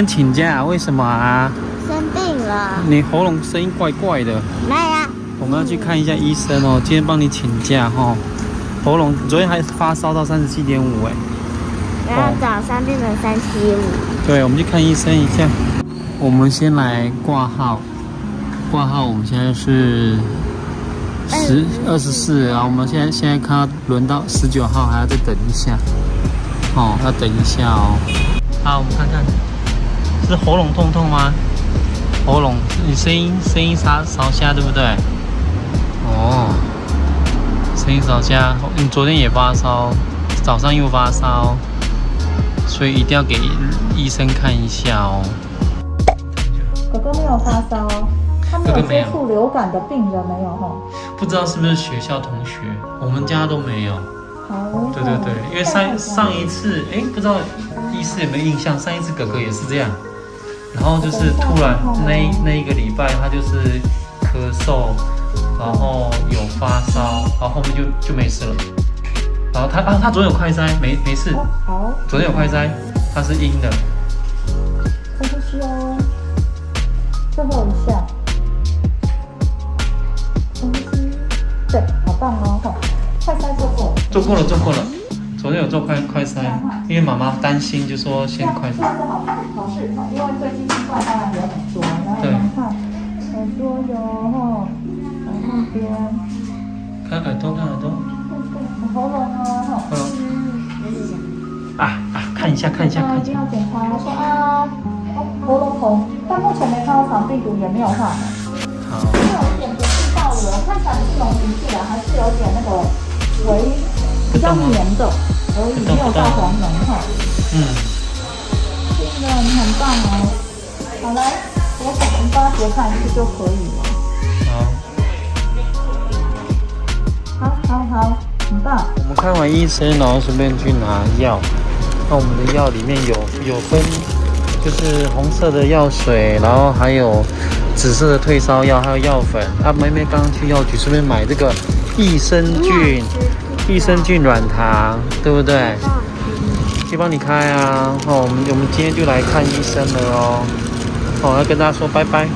天请假，为什么啊？生病了。你喉咙声音怪怪的。没呀。我们要去看一下医生哦，今天帮你请假哈、哦。喉咙昨天还发烧到37.5哎。然后早上变成375。对，我们去看医生一下。我们先来挂号，挂号我们现在是24，然后我们现在看到轮到19号，还要再等一下。哦，要等一下哦。好，我们看看，是喉咙痛痛吗？喉咙，你声音沙哑，对不对？哦，声音沙哑，你昨天也发烧，早上又发烧，所以一定要给医生看一下哦。哥哥没有发烧，他没有接触流感的病人没有吼。不知道是不是学校同学，我们家都没有。好。对，因为上一次，不知道医师有没有印象？上一次哥哥也是这样，然后就是突然那一个礼拜他就是咳嗽，然后有发烧，然后后面就没事了。然后他昨天有快筛，没事。好。昨天有快筛，他是阴的。深呼吸哦。最后一下，深呼吸，对，好棒哦！快筛做过了。昨天有做快筛，因为妈妈担心，就说先快筛。好事，因为最近新冠当然有很多，然后我们看耳朵有吼，那边看耳朵，喉咙啊吼。看一下。一定要检查，说啊。喉咙红，但目前没看到肠病毒，也没有换。好。是有一点不是到了，看起来是溶进去了，还是有点那个比较黏的，而已，没有到黄脓哈。真的，你很棒哦。好来，我们帮他看一次就可以了。好，很棒。我们看完医生，然后顺便去拿药。那我们的药里面有分。就是红色的药水，然后还有紫色的退烧药，还有药粉。妹妹刚刚去药局顺便买这个益生菌软糖，对不对？可以帮你开啊。我们今天就来看医生了哦。要跟大家说拜拜。